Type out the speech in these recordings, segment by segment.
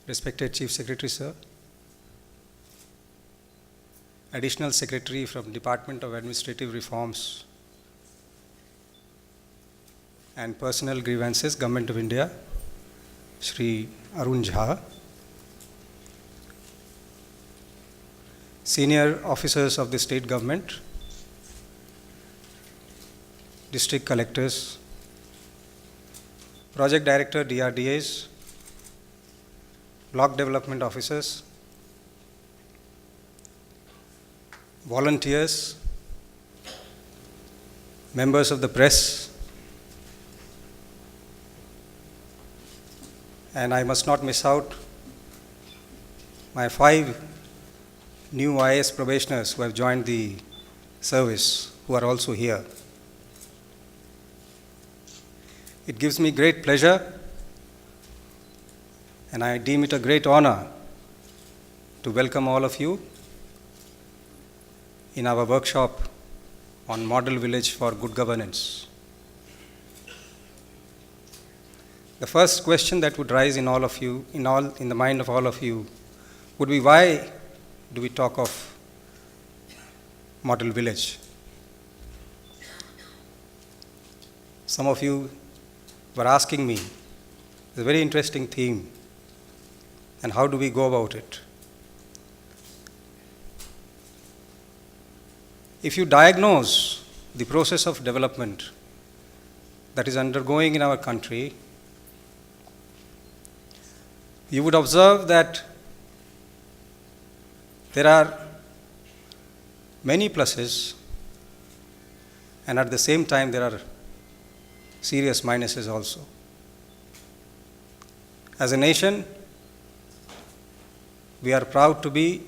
Respected Chief Secretary, sir, Additional Secretary from Department of Administrative Reforms and Personal Grievances, Government of India, Shri Arun Jha, Senior Officers of the State Government, District Collectors, Project Director, DRDAs, Block Development Officers, volunteers, members of the press, and I must not miss out my 5 new IAS probationers who have joined the service, who are also here. It gives me great pleasure, and I deem it a great honor to welcome all of you in our workshop on Model Village for Good Governance. The first question that would rise in all of you, in the mind of all of you, would be, why do we talk of Model Village? Some of you were asking me, it's a very interesting theme, and how do we go about it? If you diagnose the process of development that is undergoing in our country, you would observe that there are many pluses, and at the same time there are serious minuses also. As a nation, we are proud to be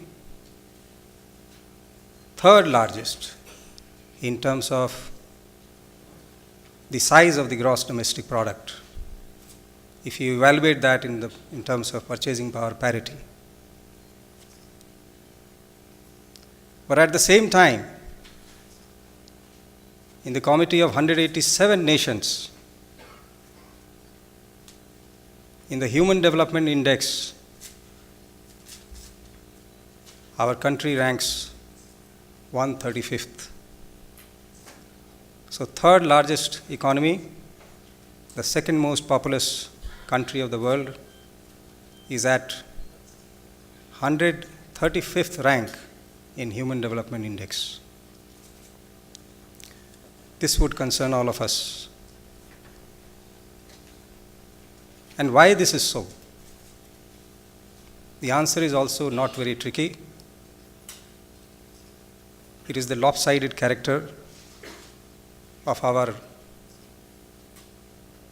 third largest in terms of the size of the gross domestic product, if you evaluate that in terms of purchasing power parity. But at the same time, in the committee of 187 nations, in the Human Development Index, our country ranks 135th. So third largest economy, the second most populous country of the world, is at 135th rank in Human Development Index. This would concern all of us. And why this is so? The answer is also not very tricky. It is the lopsided character of our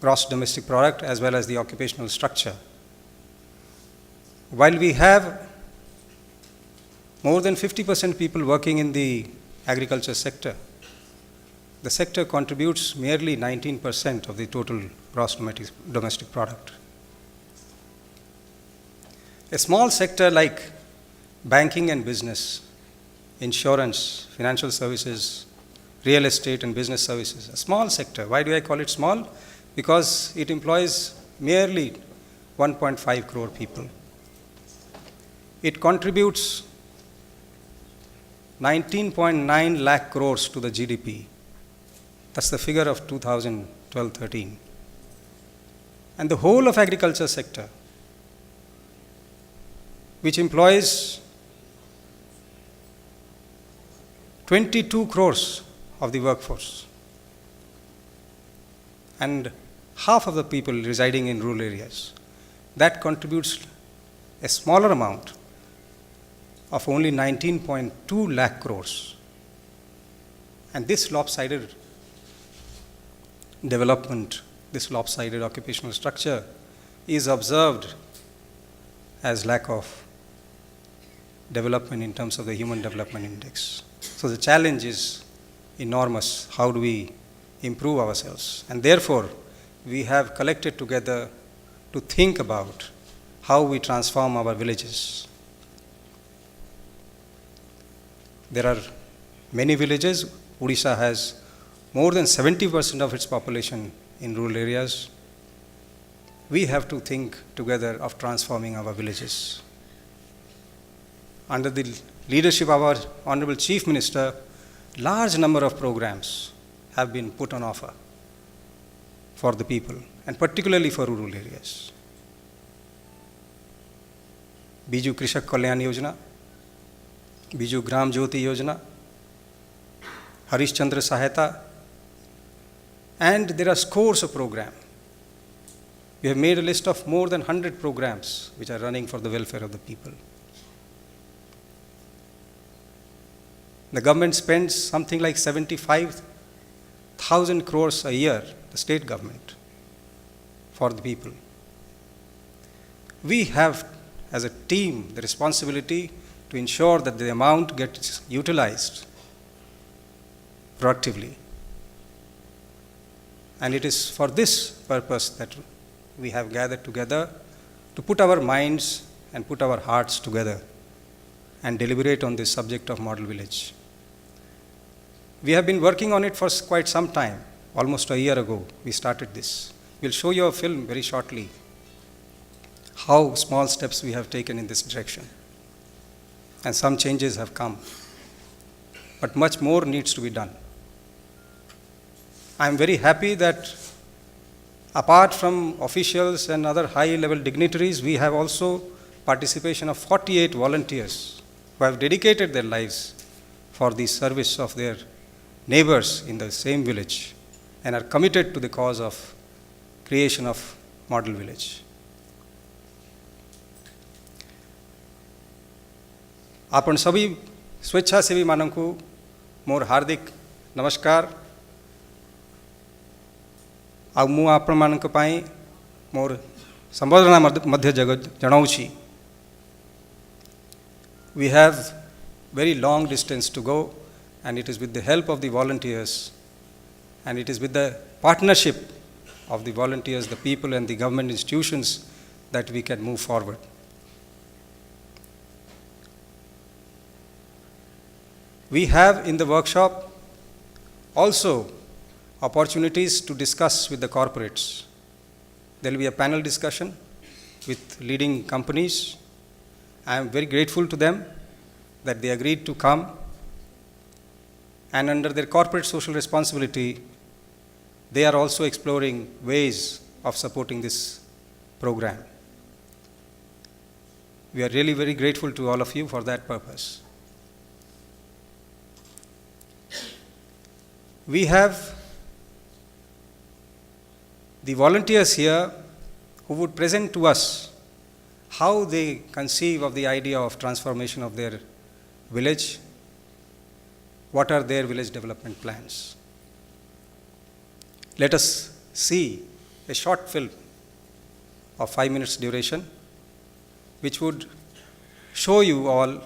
gross domestic product as well as the occupational structure. While we have more than 50% people working in the agriculture sector, the sector contributes merely 19% of the total gross domestic product. A small sector like banking and business, insurance, financial services, real estate and business services, a small sector. Why do I call it small? Because it employs merely 1.5 crore people. It contributes 19.9 lakh crores to the GDP. That's the figure of 2012-13. And the whole of agriculture sector, which employs 22 crores of the workforce, and half of the people residing in rural areas, that contributes a smaller amount of only 19.2 lakh crores. And this lopsided development, this lopsided occupational structure is observed as lack of development in terms of the Human Development Index. So the challenge is enormous. How do we improve ourselves? And therefore, we have collected together to think about how we transform our villages. There are many villages. Odisha has more than 70% of its population in rural areas. we have to think together of transforming our villages. Under the leadership of our Honorable Chief Minister, large number of programs have been put on offer for the people, and particularly for rural areas. Biju Krishak Kalyan Yojana, Biju Gram Jyoti Yojana, Harish Chandra Sahayata, and there are scores of programs. We have made a list of more than 100 programs which are running for the welfare of the people. The government spends something like 75,000 crores a year, the state government, for the people. We have, as a team, the responsibility to ensure that the amount gets utilized productively. And it is for this purpose that we have gathered together to put our minds and put our hearts together and deliberate on this subject of model village. We have been working on it for quite some time. Almost a year ago, we started this. We'll show you a film very shortly, how small steps we have taken in this direction. And some changes have come. But much more needs to be done. I'm very happy that apart from officials and other high-level dignitaries, we have also participation of 48 volunteers who have dedicated their lives for the service of their neighbors in the same village and are committed to the cause of creation of model village. आपण सभी स्वेच्छासेवी मानकु मोर हार्दिक नमस्कार। आ मु आपण मानक पाई मोर संबोधना मध्य जगत जणाउछि। We have very long distance to go, and it is with the help of the volunteers, and it is with the partnership of the volunteers, the people and the government institutions that we can move forward. We have in the workshop also opportunities to discuss with the corporates. There will be a panel discussion with leading companies. I am very grateful to them that they agreed to come, and under their corporate social responsibility, they are also exploring ways of supporting this program. We are really very grateful to all of you for that purpose. We have the volunteers here who would present to us how they conceive of the idea of transformation of their village, what are their village development plans. Let us see a short film of 5 minutes duration, which would show you all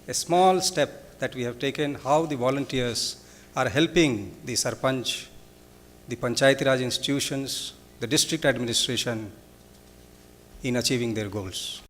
a small step that we have taken, how the volunteers are helping the Sarpanch, the Panchayati Raj institutions, the district administration in achieving their goals.